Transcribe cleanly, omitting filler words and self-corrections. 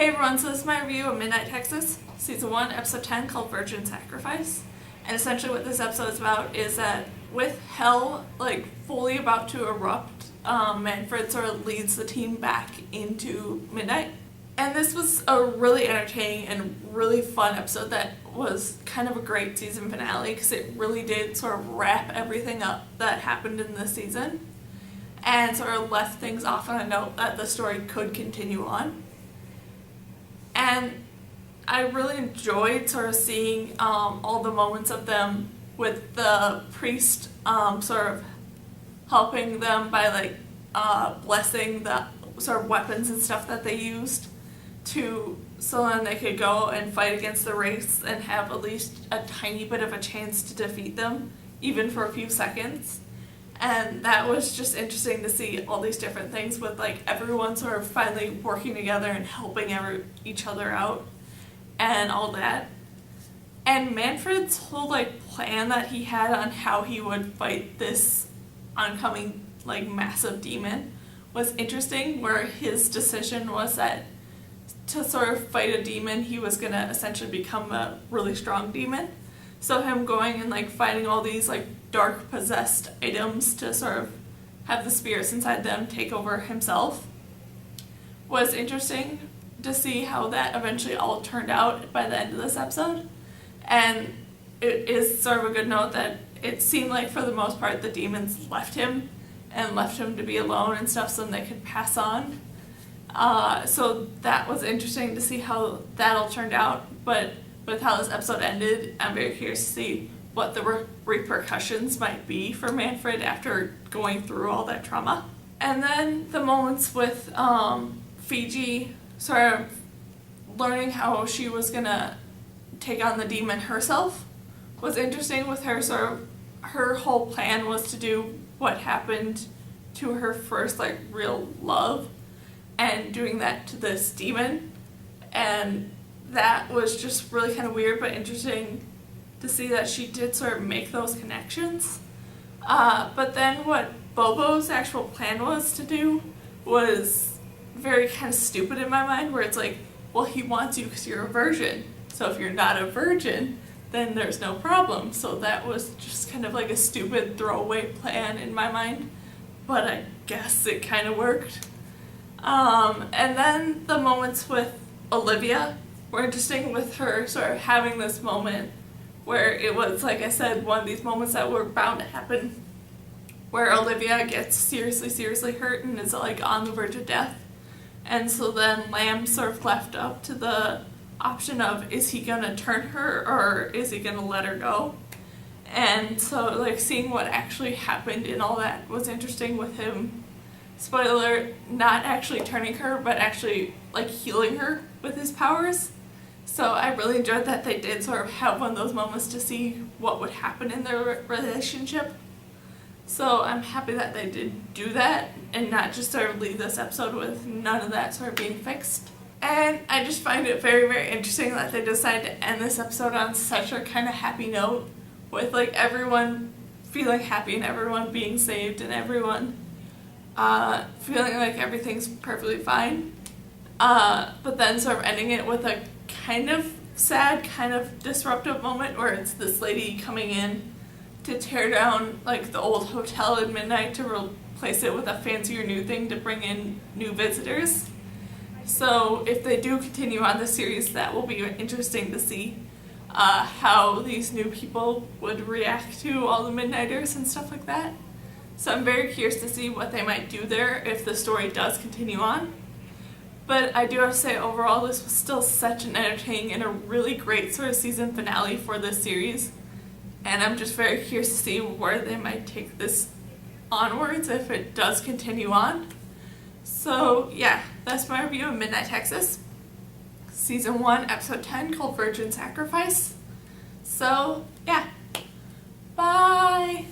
Hey everyone, so this is my review of Midnight Texas, Season 1, Episode 10, called Virgin Sacrifice. And essentially what this episode is about is that with hell, fully about to erupt, Manfred sort of leads the team back into Midnight. And this was a really entertaining and really fun episode that was kind of a great season finale because it really did sort of wrap everything up that happened in this season and sort of left things off on a note that the story could continue on. And I really enjoyed sort of seeing all the moments of them with the priest sort of helping them by blessing the sort of weapons and stuff that they used so then they could go and fight against the Wraiths and have at least a tiny bit of a chance to defeat them, even for a few seconds. And that was just interesting to see all these different things with everyone sort of finally working together and helping each other out and all that. And Manfred's whole plan that he had on how he would fight this oncoming massive demon was interesting, where his decision was that to sort of fight a demon he was going to essentially become a really strong demon. So him going and fighting all these dark possessed items to sort of have the spirits inside them take over himself was interesting to see how that eventually all turned out by the end of this episode. And it is sort of a good note that it seemed like for the most part the demons left him to be alone and stuff so they could pass on. So that was interesting to see how that all turned out, but with how this episode ended, I'm very curious to see what the repercussions might be for Manfred after going through all that trauma. And then the moments with Fiji sort of learning how she was gonna take on the demon herself was interesting. With her her whole plan was to do what happened to her first real love and doing that to this demon, and that was just really kind of weird but interesting to see that she did sort of make those connections. But then what Bobo's actual plan was to do was very kind of stupid in my mind, where it's well, he wants you because you're a virgin. So if you're not a virgin, then there's no problem. So that was just kind of a stupid throwaway plan in my mind. But I guess it kind of worked. And then the moments with Olivia were interesting, with her sort of having this moment where it was, like I said, one of these moments that were bound to happen, where Olivia gets seriously hurt and is on the verge of death. And so then Lamb sort of left up to the option of, is he gonna turn her or is he gonna let her go? And so seeing what actually happened and all that was interesting, with him, spoiler, not actually turning her but actually healing her with his powers. So I really enjoyed that they did sort of have one of those moments to see what would happen in their relationship. So I'm happy that they did do that and not just sort of leave this episode with none of that sort of being fixed. And I just find it very interesting that they decided to end this episode on such a kind of happy note, with everyone feeling happy and everyone being saved and everyone feeling everything's perfectly fine. But then sort of ending it with a kind of sad, kind of disruptive moment where it's this lady coming in to tear down the old hotel in Midnight to replace it with a fancier new thing to bring in new visitors. So if they do continue on the series, that will be interesting to see how these new people would react to all the Midnighters and stuff like that. So I'm very curious to see what they might do there if the story does continue on. But I do have to say, overall, this was still such an entertaining and a really great sort of season finale for this series. And I'm just very curious to see where they might take this onwards if it does continue on. So yeah, that's my review of Midnight Texas, Season 1, Episode 10, called Virgin Sacrifice. So yeah, bye!